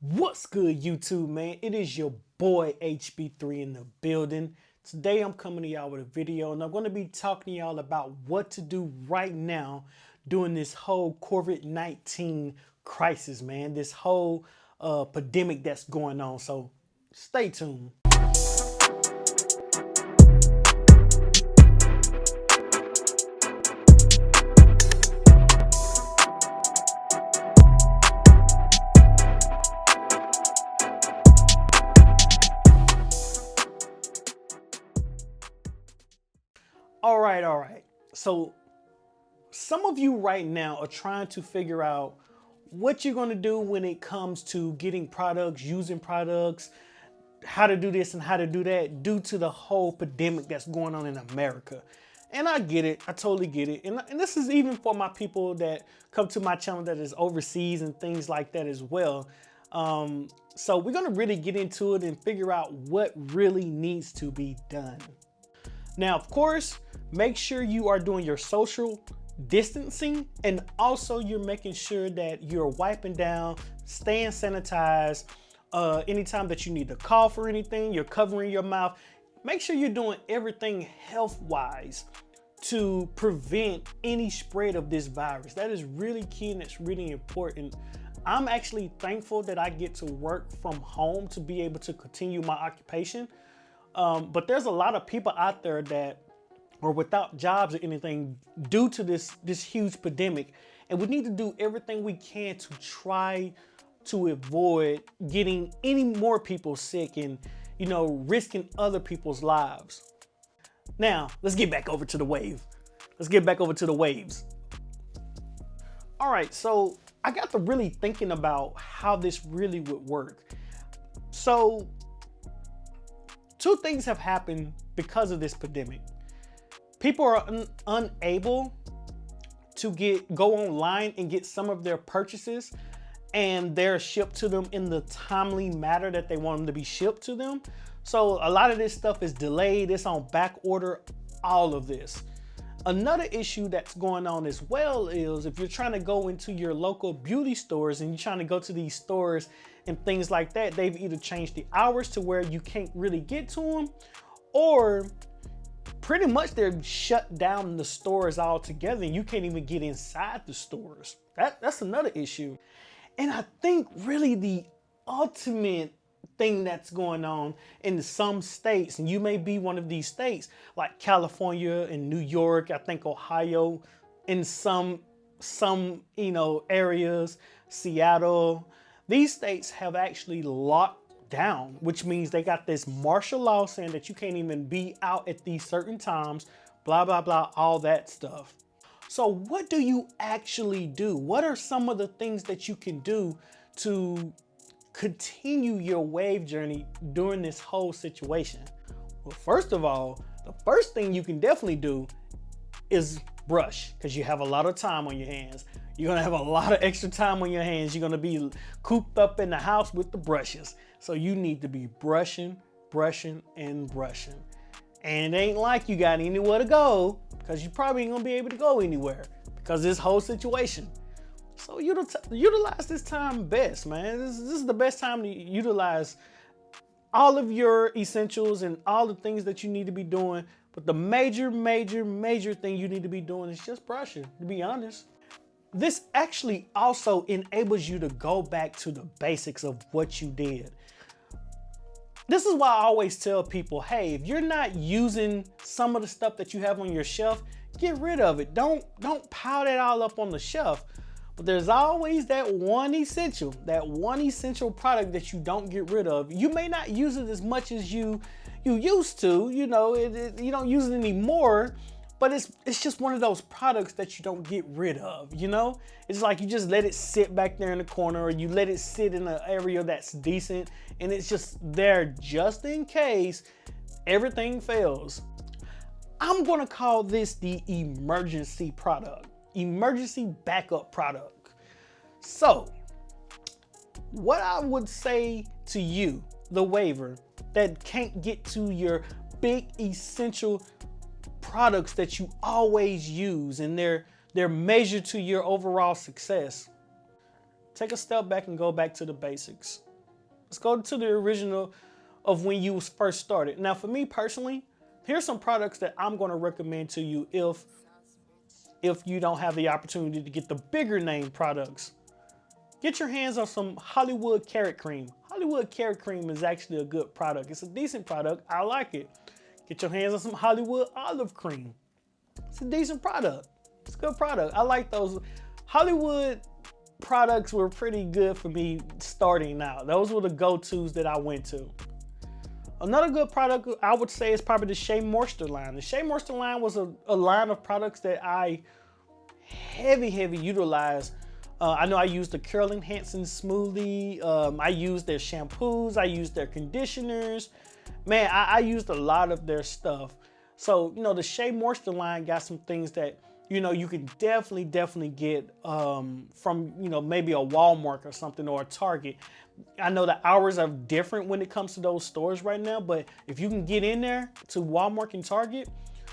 What's good, YouTube, man? It is your boy HB3 in the building. Today I'm coming to y'all with a video, and I'm going to be talking to y'all about what to do right now during this whole COVID-19 crisis, man. This whole pandemic that's going on. So stay tuned. All right. So some of you right now are trying to figure out what you're going to do when it comes to getting products, using products, how to do this and how to do that due to the whole pandemic that's going on in America. And I get it. I totally get it. And this is even for my people that come to my channel that is overseas and things like that as well. So we're going to really get into it and figure out what really needs to be done. Now, of course, make sure you are doing your social distancing, and also you're making sure that you're wiping down, staying sanitized. Anytime that you need to cough or anything, you're covering your mouth. Make sure you're doing everything health-wise to prevent any spread of this virus. That is really key and it's really important. I'm actually thankful that I get to work from home to be able to continue my occupation. But there's a lot of people out there that are without jobs or anything due to this huge pandemic. And we need to do everything we can to try to avoid getting any more people sick and, risking other people's lives. Now, let's get back over to the wave. Let's get back over to the waves. All right, so I got to really thinking about how this really would work. So, two things have happened because of this pandemic. People are unable to go online and get some of their purchases, and they're shipped to them in the timely manner that they want them to be shipped to them. So a lot of this stuff is delayed, it's on back order, all of this. Another issue that's going on as well is if you're trying to go into your local beauty stores and you're trying to go to these stores and things like that, they've either changed the hours to where you can't really get to them, or pretty much they're shut down the stores altogether and you can't even get inside the stores. That's another issue. And I think really the ultimate thing that's going on in some states, and you may be one of these states like California and New York, I think Ohio, in some areas, Seattle, these states have actually locked down, which means they got this martial law saying that you can't even be out at these certain times, blah, blah, blah, all that stuff. So what do you actually do? What are some of the things that you can do to continue your wave journey during this whole situation? Well, first of all, the first thing you can definitely do is brush, because you have a lot of time on your hands. You're gonna have a lot of extra time on your hands. You're gonna be cooped up in the house with the brushes. So you need to be brushing. And it ain't like you got anywhere to go, because you probably ain't gonna be able to go anywhere because of this whole situation. So utilize this time best, man. This is the best time to utilize all of your essentials and all the things that you need to be doing. But the major thing you need to be doing is just brushing, to be honest. This actually also enables you to go back to the basics of what you did. This is why I always tell people, hey, if you're not using some of the stuff that you have on your shelf, get rid of it. Don't pile that all up on the shelf. But there's always that one essential product that you don't get rid of. You may not use it as much as you used to, you don't use it anymore, but it's just one of those products that you don't get rid of, It's like you just let it sit back there in the corner, or you let it sit in an area that's decent, and it's just there just in case everything fails. I'm gonna call this the emergency product, emergency backup product. So, what I would say to you, the waiver, that can't get to your big essential products that you always use and they're measured to your overall success, take a step back and go back to the basics. Let's go to the original of when you first started. Now, for me personally, here's some products that I'm going to recommend to you if you don't have the opportunity to get the bigger name products. Get your hands on some Hollywood carrot cream. Hollywood carrot cream is actually a good product. It's a decent product. I like it. Get your hands on some Hollywood olive cream. It's a decent product. It's a good product. I like those. Hollywood products were pretty good for me starting out. Those were the go-tos that I went to. Another good product I would say is probably the Shea Moisture line. The Shea Moisture line was a line of products that I heavy utilized. I know I used the Curl Enhancing Smoothie. I used their shampoos. I used their conditioners. Man, I used a lot of their stuff. So, you know, the Shea Moisture line got some things that, you know, you can definitely get from, you know, maybe a Walmart or something, or a Target. I know the hours are different when it comes to those stores right now, but if you can get in there to Walmart and Target,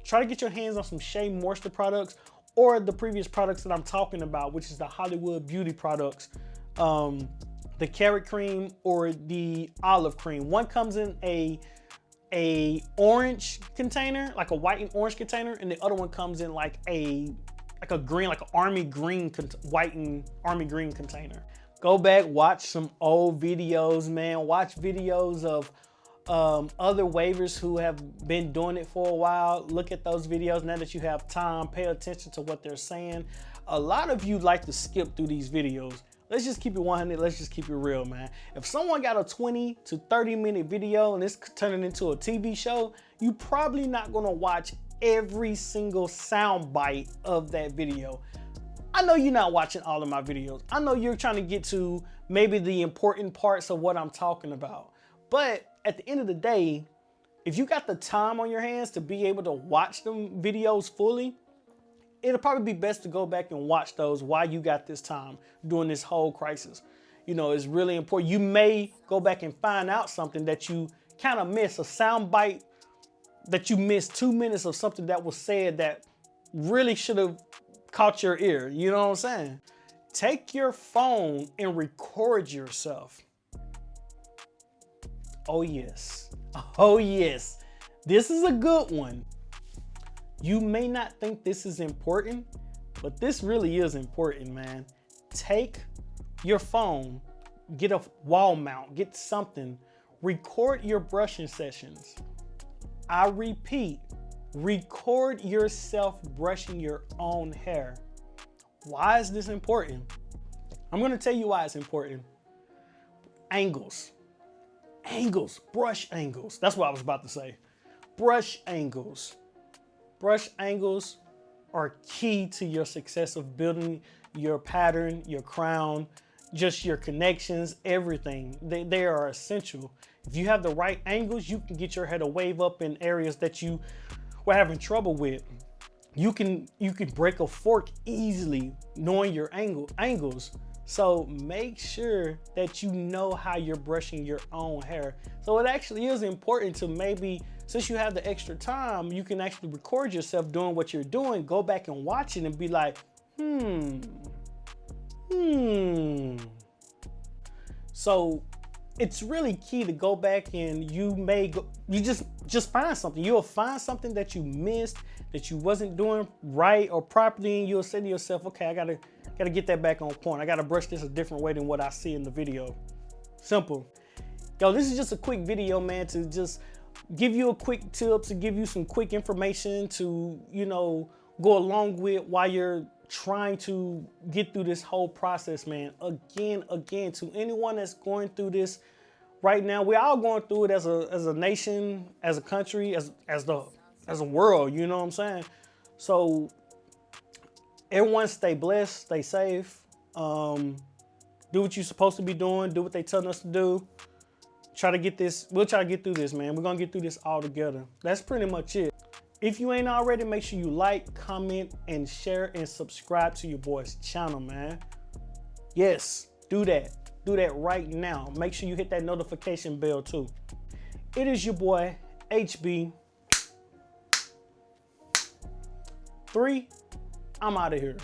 try to get your hands on some Shea Moisture products, or the previous products that I'm talking about, which is the Hollywood beauty products, the carrot cream or the olive cream. One comes in a orange container, like a white and orange container, and the other one comes in like a green, like an army green, white and army green container. Go back, watch some old videos, man. Watch videos of other wavers who have been doing it for a while. Look at those videos now that you have time. Pay attention to what they're saying. A lot of you like to skip through these videos. Let's just keep it 100. Let's just keep it real, man. If someone got a 20 to 30 minute video and it's turning into a TV show, you probably not gonna watch every single sound bite of that video. I know you're not watching all of my videos. I know you're trying to get to maybe the important parts of what I'm talking about. But at the end of the day, if you got the time on your hands to be able to watch them videos fully, it'll probably be best to go back and watch those while you got this time during this whole crisis. You know, it's really important. You may go back and find out something that you kind of missed, a sound bite that you missed, 2 minutes of something that was said that really should have caught your ear. You know what I'm saying? Take your phone and record yourself. Oh yes. Oh yes. This is a good one. You may not think this is important, but this really is important, man. Take your phone, get a wall mount, get something, record your brushing sessions. I repeat, record yourself brushing your own hair. Why is this important? I'm gonna tell you why it's important. Angles. Angles, brush angles. That's what I was about to say. Brush angles. Brush angles are key to your success of building your pattern, your crown, just your connections, everything. They are essential. If you have the right angles, you can get your hair to wave up in areas that you were having trouble with. You can break a fork easily knowing your angles. So make sure that you know how you're brushing your own hair. So it actually is important to maybe, since you have the extra time, you can actually record yourself doing what you're doing, go back and watch it and be like, So it's really key to go back and you just find something. You'll find something that you missed, that you wasn't doing right or properly, and you'll say to yourself, okay, I gotta get that back on point. I gotta brush this a different way than what I see in the video. Simple. Yo, this is just a quick video, man, to just give you a quick tip, to give you some quick information to, you know, go along with while you're trying to get through this whole process, man. Again, to anyone that's going through this right now, we're all going through it as a nation, as a country, as a world, you know what I'm saying? So everyone stay blessed, stay safe, do what you're supposed to be doing, do what they telling us to do. We'll try to get through this, man. We're gonna get through this all together. That's pretty much it. If you ain't already, make sure you like, comment, and share, and subscribe to your boy's channel, man. Yes, do that. Do that right now. Make sure you hit that notification bell too. It is your boy, HB. 3, I'm out of here.